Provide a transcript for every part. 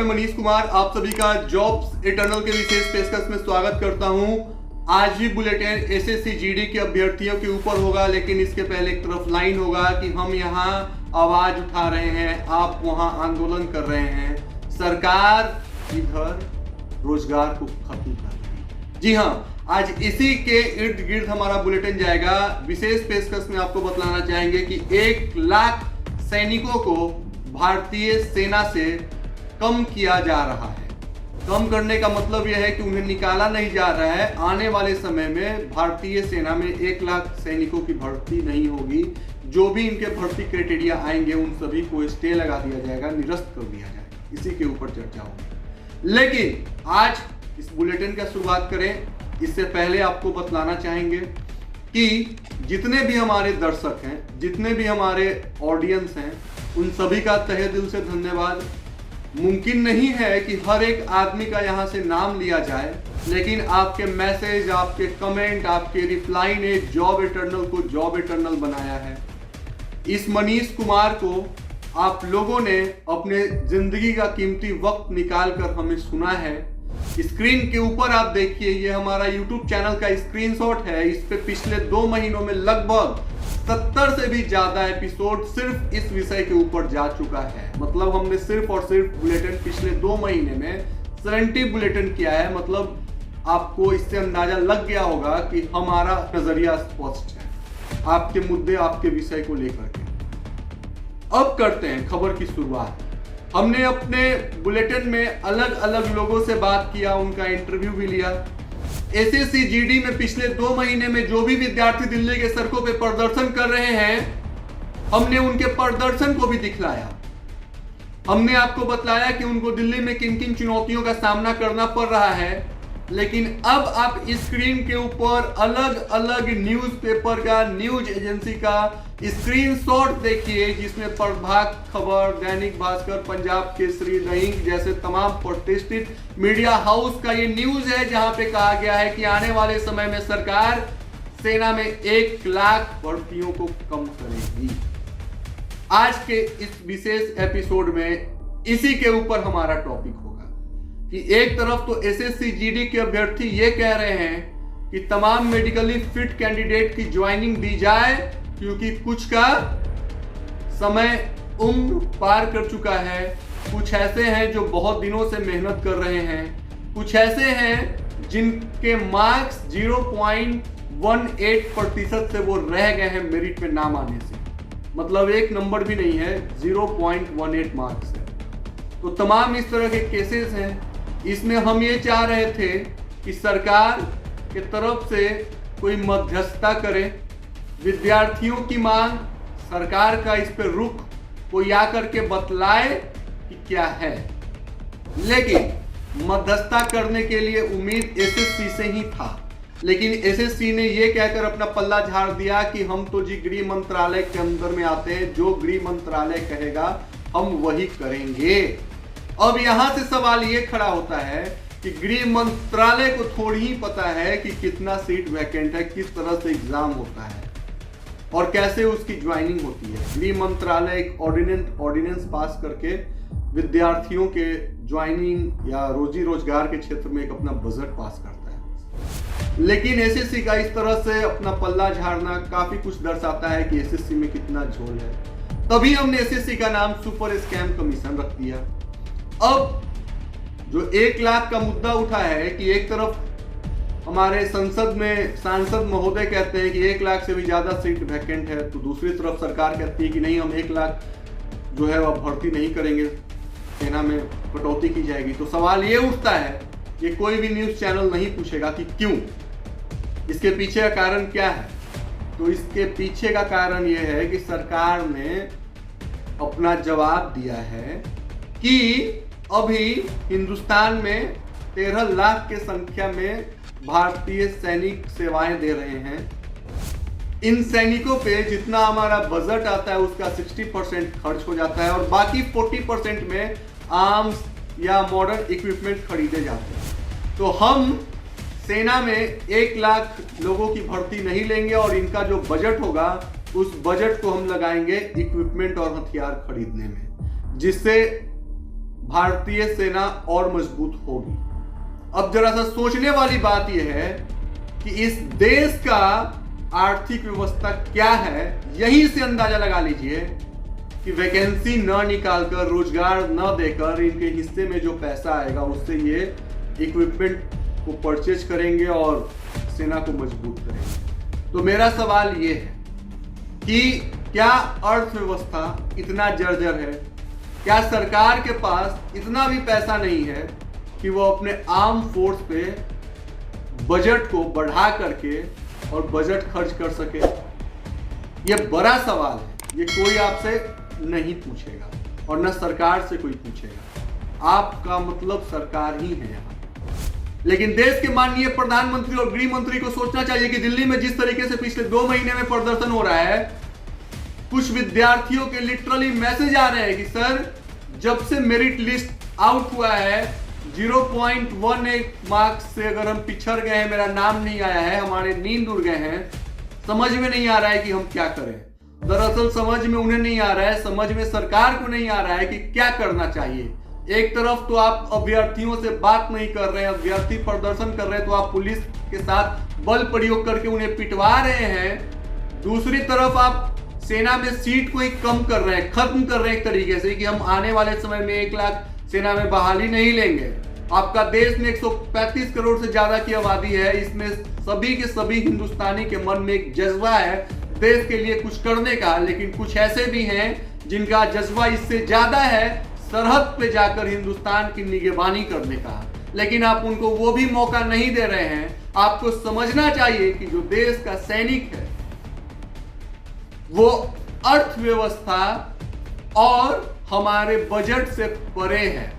मैं मनीष कुमार आप सभी का जॉब्स इटर्नल के विशेष पेशकश में स्वागत करता हूं। आज भी बुलेटिन एसएससी जीडी के अभ्यर्थियों के ऊपर होगा, लेकिन इसके पहले एक तरफ लाइन होगा कि हम यहां आवाज उठा रहे हैं, आप वहां आंदोलन कर रहे हैं, सरकार इधर रोजगार को खत्म कर रही है। जी हां, आज इसी के इर्द गिर्द हमारा बुलेटिन जाएगा। विशेष पेशकश में आपको बतलाना चाहेंगे कि 1 लाख सैनिकों को भारतीय सेना से कम किया जा रहा है। कम करने का मतलब यह है कि उन्हें निकाला नहीं जा रहा है। आने वाले समय में भारतीय सेना में 1 लाख सैनिकों की भर्ती नहीं होगी। जो भी इनके भर्ती क्राइटेरिया आएंगे उन सभी को स्टे लगा दिया जाएगा, निरस्त कर दिया जाएगा। इसी के ऊपर चर्चा होगी। लेकिन आज इस बुलेटिन का शुरुआत करें, इससे पहले आपको बतलाना चाहेंगे कि जितने भी हमारे दर्शक हैं, जितने भी हमारे ऑडियंस हैं, उन सभी का तहे दिल से धन्यवाद। मुमकिन नहीं है कि हर एक आदमी का यहाँ से नाम लिया जाए, लेकिन आपके मैसेज, आपके कमेंट, आपके रिप्लाई ने जॉब इटर्नल को जॉब इटर्नल बनाया है। इस मनीष कुमार को आप लोगों ने अपने जिंदगी का कीमती वक्त निकाल कर हमें सुना है। स्क्रीन के ऊपर आप देखिए, ये हमारा YouTube चैनल का स्क्रीनशॉट है। इस पे पिछले 2 महीनों में लगभग 70 से भी ज्यादा एपिसोड सिर्फ इस विषय के ऊपर जा चुका है। मतलब हमने सिर्फ और सिर्फ बुलेटिन पिछले 2 महीने में 70 बुलेटिन किया है। मतलब आपको इससे अंदाजा लग गया होगा कि हमारा नजरिया स्पष्ट है आपके मुद्दे, आपके विषय को लेकर के। अब करते हैं खबर की शुरुआत। हमने अपने बुलेटिन में अलग अलग लोगों से बात किया, उनका इंटरव्यू भी लिया। एसएससी जीडी में पिछले 2 महीने में जो भी विद्यार्थी दिल्ली के सड़कों पे प्रदर्शन कर रहे हैं, हमने उनके प्रदर्शन को भी दिखलाया। हमने आपको बतलाया कि उनको दिल्ली में किन किन चुनौतियों का सामना करना पड़ रहा है। लेकिन अब आप स्क्रीन के ऊपर अलग अलग न्यूज़पेपर का, न्यूज एजेंसी का स्क्रीनशॉट देखिए, जिसमें प्रभात खबर, दैनिक भास्कर, पंजाब केसरी, द हिंद जैसे तमाम प्रतिष्ठित मीडिया हाउस का ये न्यूज है, जहां पे कहा गया है कि आने वाले समय में सरकार सेना में 1 लाख भर्तियों को कम करेगी। आज के इस विशेष एपिसोड में इसी के ऊपर हमारा टॉपिक होगा कि एक तरफ तो एसएससी जीडी के अभ्यर्थी ये कह रहे हैं कि तमाम मेडिकली फिट कैंडिडेट की ज्वाइनिंग दी जाए, क्योंकि कुछ का समय उम्र पार कर चुका है। कुछ ऐसे हैं जो बहुत दिनों से मेहनत कर रहे हैं, कुछ ऐसे हैं जिनके मार्क्स 0.18% से वो रह गए हैं मेरिट पे नाम आने से। मतलब 1 नंबर भी नहीं है, 0.18 मार्क्स है। तो तमाम इस तरह के केसेस हैं। इसमें हम ये चाह रहे थे कि सरकार के तरफ से कोई मध्यस्थता करे, विद्यार्थियों की मांग, सरकार का इस पर रुख कोई आकर के बतलाए कि क्या है। लेकिन मध्यस्थता करने के लिए उम्मीद एसएससी से ही था, लेकिन एसएससी ने यह कहकर अपना पल्ला झाड़ दिया कि हम तो जी गृह मंत्रालय के अंदर में आते हैं, जो गृह मंत्रालय कहेगा हम वही करेंगे। अब यहां से सवाल ये खड़ा होता है कि गृह मंत्रालय को थोड़ी ही पता है कि कितना सीट वैकेंट है, किस तरह से एग्जाम होता है और कैसे उसकी ज्वाइनिंग होती है। गृह मंत्रालय एक ऑर्डिनेंस पास करके विद्यार्थियों के ज्वाइनिंग या रोजी रोजगार के क्षेत्र में एक अपना बजट पास करता है। लेकिन एसएससी का इस तरह से अपना पल्ला झाड़ना काफी कुछ दर्शाता है कि एसएससी में कितना झोल है। तभी हमने एसएससी का नाम सुपर स्कैम कमीशन रख दिया। अब जो 1 लाख का मुद्दा उठा है कि एक तरफ हमारे संसद में सांसद महोदय कहते हैं कि 1 लाख से भी ज्यादा सीट वैकेंट है, तो दूसरी तरफ सरकार कहती है कि नहीं, हम 1 लाख जो है वह भर्ती नहीं करेंगे, सेना में कटौती की जाएगी। तो सवाल ये उठता है कि कोई भी न्यूज चैनल नहीं पूछेगा कि क्यों, इसके पीछे का कारण क्या है। तो इसके पीछे का कारण यह है कि सरकार ने अपना जवाब दिया है कि अभी हिंदुस्तान में 13 लाख के संख्या में भारतीय सैनिक सेवाएं दे रहे हैं। इन सैनिकों पे जितना हमारा बजट आता है उसका 60% खर्च हो जाता है और बाकी 40% में आर्म्स या मॉडर्न इक्विपमेंट खरीदे जाते हैं। तो हम सेना में 1 लाख लोगों की भर्ती नहीं लेंगे और इनका जो बजट होगा उस बजट को हम लगाएंगे इक्विपमेंट और हथियार खरीदने में, जिससे भारतीय सेना और मजबूत होगी। अब जरा सा सोचने वाली बात यह है कि इस देश का आर्थिक व्यवस्था क्या है। यहीं से अंदाजा लगा लीजिए कि वैकेंसी न निकालकर, रोजगार न देकर इनके हिस्से में जो पैसा आएगा उससे ये इक्विपमेंट को परचेज करेंगे और सेना को मजबूत करेंगे। तो मेरा सवाल ये है कि क्या अर्थव्यवस्था इतना जर्जर है, क्या सरकार के पास इतना भी पैसा नहीं है कि वो अपने आर्म फोर्स पे बजट को बढ़ा करके और बजट खर्च कर सके? यह बड़ा सवाल है, ये कोई आपसे नहीं पूछेगा और न सरकार से कोई पूछेगा। आपका मतलब सरकार ही है यहाँ। लेकिन देश के माननीय प्रधानमंत्री और गृह मंत्री को सोचना चाहिए कि दिल्ली में जिस तरीके से पिछले 2 महीने में प्रदर्शन हो रहा है, कुछ विद्यार्थियों के लिटरली मैसेज आ रहे हैं कि सर, जब से मेरिट लिस्ट आउट हुआ है 0.18 मार्क्स से अगर हम पिछड़ गए हैं, मेरा नाम नहीं आया है, हमारे नींद उड़ गए हैं, समझ में नहीं आ रहा है कि हम क्या करें। दरअसल समझ में उन्हें नहीं आ रहा है, समझ में सरकार को नहीं आ रहा है कि क्या करना चाहिए। एक तरफ तो आप अभ्यर्थियों से बात नहीं कर रहे हैं, अभ्यर्थी प्रदर्शन कर रहे हैं तो आप पुलिस के साथ बल प्रयोग करके उन्हें पिटवा रहे हैं। दूसरी तरफ आप सेना में सीट को ही कम कर रहे हैं, खत्म कर रहे हैं एक तरीके से कि हम आने वाले समय में 1 लाख सेना में बहाली नहीं लेंगे। आपका देश में 135 करोड़ से ज्यादा की आबादी है, इसमें सभी के सभी हिंदुस्तानी के मन में एक जज्बा है देश के लिए कुछ करने का। लेकिन कुछ ऐसे भी हैं जिनका जज्बा इससे ज्यादा है सरहद पे जाकर हिंदुस्तान की निगरानी करने का, लेकिन आप उनको वो भी मौका नहीं दे रहे हैं। आपको समझना चाहिए कि जो देश का सैनिक है वो अर्थव्यवस्था और हमारे बजट से परे है।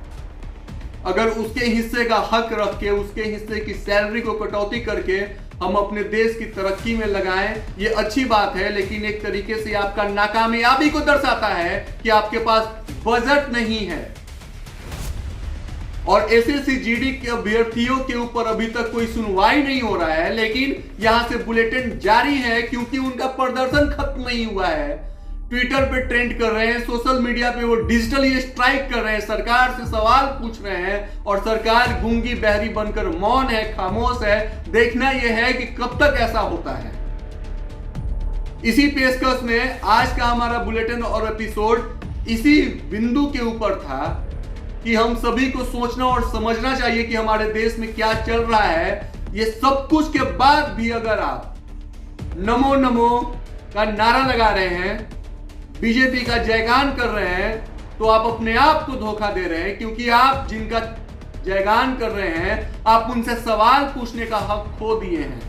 अगर उसके हिस्से का हक रख के, उसके हिस्से की सैलरी को कटौती करके हम अपने देश की तरक्की में लगाएं, ये अच्छी बात है, लेकिन एक तरीके से आपका नाकामयाबी को दर्शाता है कि आपके पास बजट नहीं है। और एसएससी जीडी के अभ्यर्थियों के ऊपर अभी तक कोई सुनवाई नहीं हो रहा है, लेकिन यहां से बुलेटिन जारी है क्योंकि उनका प्रदर्शन खत्म नहीं हुआ है। ट्विटर पे ट्रेंड कर रहे हैं, सोशल मीडिया पे वो डिजिटली स्ट्राइक कर रहे हैं, सरकार से सवाल पूछ रहे हैं और सरकार गूंगी बहरी बनकर मौन है, खामोश है। देखना यह है कि कब तक ऐसा होता है। इसी पेशकश में आज का हमारा बुलेटिन और एपिसोड इसी बिंदु के ऊपर था कि हम सभी को सोचना और समझना चाहिए कि हमारे देश में क्या चल रहा है। ये सब कुछ के बाद भी अगर आप नमो नमो का नारा लगा रहे हैं, बीजेपी का जयगान कर रहे हैं, तो आप अपने आप को धोखा दे रहे हैं, क्योंकि आप जिनका जयगान कर रहे हैं आप उनसे सवाल पूछने का हक खो दिए हैं।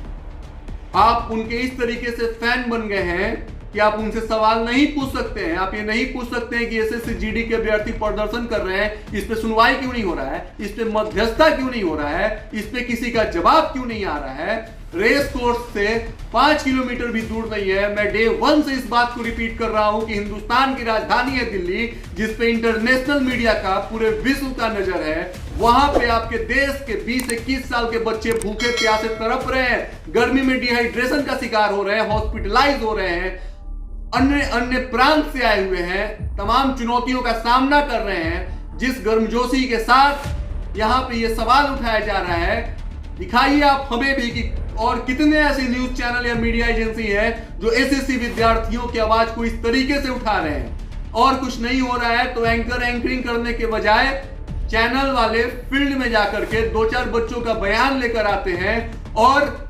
आप उनके इस तरीके से फैन बन गए हैं कि आप उनसे सवाल नहीं पूछ सकते हैं। आप ये नहीं पूछ सकते हैं कि एसएससी जीडी के अभ्यर्थी प्रदर्शन कर रहे हैं, इस पे सुनवाई क्यों नहीं हो रहा है, इस पे मध्यस्थता क्यों नहीं हो रहा है, इस पे किसी का जवाब क्यों नहीं आ रहा है। रेस कोर्स से 5 किलोमीटर भी दूर नहीं है। मैं डे 1 से इस बात को रिपीट कर रहा हूं कि हिंदुस्तान की राजधानी है दिल्ली, जिस पे इंटरनेशनल मीडिया का, पूरे विश्व का नजर है। वहां पे आपके देश के 20-21 साल के बच्चे भूखे प्यासे तड़प रहे हैं, गर्मी में डिहाइड्रेशन का शिकार हो रहे हैं, हॉस्पिटलाइज हो रहे हैं, अन्य अन्य प्रांत से आए हुए हैं, तमाम चुनौतियों का सामना कर रहे हैं। जिस गर्मजोशी के साथ यहाँ पे ये सवाल उठाया जा रहा है, दिखाइए आप हमें भी कि और कितने ऐसे न्यूज चैनल या मीडिया एजेंसी है जो एसएससी विद्यार्थियों की आवाज को इस तरीके से उठा रहे हैं। और कुछ नहीं हो रहा है तो एंकरिंग करने के बजाय चैनल वाले फील्ड में जाकर के 2-4 बच्चों का बयान लेकर आते हैं और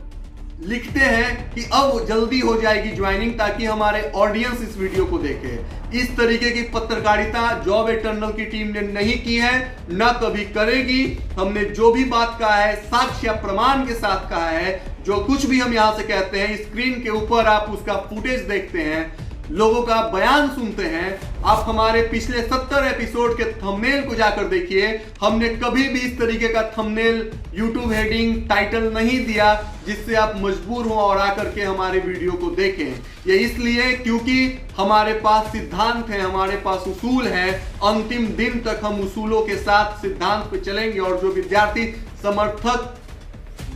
लिखते हैं कि अब जल्दी हो जाएगी ज्वाइनिंग, ताकि हमारे ऑडियंस इस वीडियो को देखे। इस तरीके की पत्रकारिता जॉब एटर्नल की टीम ने नहीं की है, न कभी करेगी। हमने जो भी बात कहा है साक्ष्य प्रमाण के साथ कहा है। जो कुछ भी हम यहां से कहते हैं, स्क्रीन के ऊपर आप उसका फुटेज देखते हैं, लोगों का बयान सुनते हैं। आप हमारे पिछले 70 एपिसोड के थंबनेल को जाकर देखिए। हमने कभी भी इस तरीके का थंबनेल, यूट्यूब हेडिंग, टाइटल नहीं दिया जिससे आप मजबूर हो और आकर के हमारे वीडियो को देखें। ये इसलिए क्योंकि हमारे पास सिद्धांत है, हमारे पास उसूल है। अंतिम दिन तक हम उसूलों के साथ सिद्धांत पे चलेंगे और जो विद्यार्थी समर्थक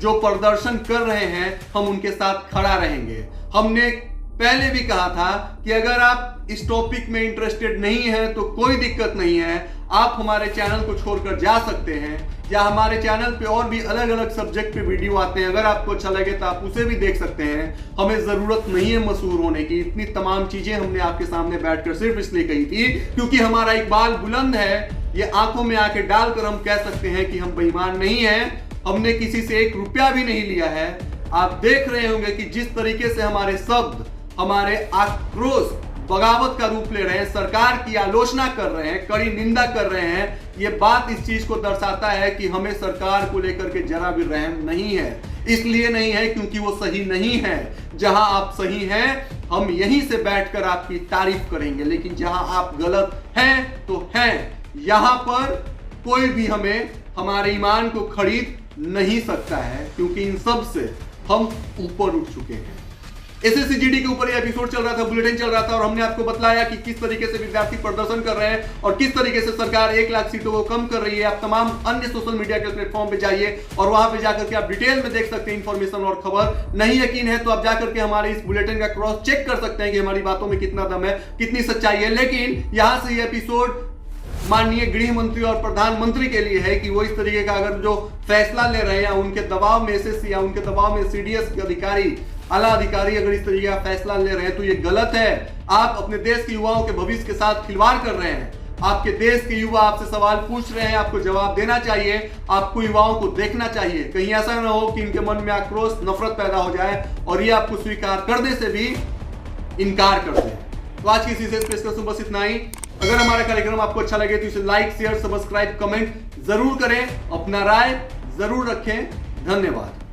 जो प्रदर्शन कर रहे हैं, हम उनके साथ खड़ा रहेंगे। हमने पहले भी कहा था कि अगर आप इस टॉपिक में इंटरेस्टेड नहीं है तो कोई दिक्कत नहीं है, आप हमारे चैनल को छोड़कर जा सकते हैं, या हमारे चैनल पे और भी अलग अलग सब्जेक्ट पे वीडियो आते हैं, अगर आपको अच्छा लगे तो आप उसे भी देख सकते हैं। हमें जरूरत नहीं है मशहूर होने की, इतनी तमाम चीजें हमने आपके सामने बैठकर सिर्फ इसलिए कही थी क्योंकि हमारा इकबाल बुलंद है। ये आंखों में आके डालकर हम कह सकते हैं कि हम बेईमान नहीं हैं, हमने किसी से 1 रुपया भी नहीं लिया है। आप देख रहे होंगे कि जिस तरीके से हमारे शब्द, हमारे आक्रोश बगावत का रूप ले रहे हैं, सरकार की आलोचना कर रहे हैं, कड़ी निंदा कर रहे हैं, ये बात इस चीज को दर्शाता है कि हमें सरकार को लेकर के जरा भी रहम नहीं है। इसलिए नहीं है क्योंकि वो सही नहीं है। जहां आप सही हैं हम यहीं से बैठकर आपकी तारीफ करेंगे, लेकिन जहां आप गलत हैं तो हैं। यहां पर कोई भी हमें हमारे ईमान को खरीद नहीं सकता है क्योंकि इन सब से हम ऊपर उठ चुके हैं। एसएससी जीडी के ऊपर ये एपिसोड चल रहा था, बुलेटिन चल रहा था, और हमने आपको बतलाया कि किस तरीके से विद्यार्थी प्रदर्शन कर रहे हैं और किस तरीके से सरकार 1 लाख सीटों को कम कर रही है। आप तमाम अन्य सोशल मीडिया के प्लेटफॉर्म पे जाइए और वहां पे जाकर के आप डिटेल में देख सकते हैं इंफॉर्मेशन और खबर। नहीं यकीन है तो आप जाकर के हमारे इस बुलेटिन का क्रॉस चेक कर सकते हैं कि हमारी बातों में कितना दम है, कितनी सच्चाई है। लेकिन यहां से ये एपिसोड माननीय गृह मंत्री और प्रधानमंत्री के लिए है कि वो इस तरीके का अगर जो फैसला ले रहे हैं, उनके दबाव में एसएससी या उनके दबाव में सीडीएस के अधिकारी, आला अधिकारी अगर इस तरीके का फैसला ले रहे हैं तो ये गलत है। आप अपने देश के युवाओं के भविष्य के साथ खिलवाड़ कर रहे हैं। आपके देश के युवा आपसे सवाल पूछ रहे हैं, आपको जवाब देना चाहिए, आपको युवाओं को देखना चाहिए। कहीं ऐसा ना हो कि इनके मन में आक्रोश, नफरत पैदा हो जाए और ये आपको स्वीकार करने से भी इनकार कर दें। तो आज की इस विशेष पेशकश में बस इतना ही। अगर हमारा कार्यक्रम आपको अच्छा लगे तो इसे लाइक, शेयर, सब्सक्राइब, कमेंट जरूर करें। अपना राय जरूर रखें। धन्यवाद।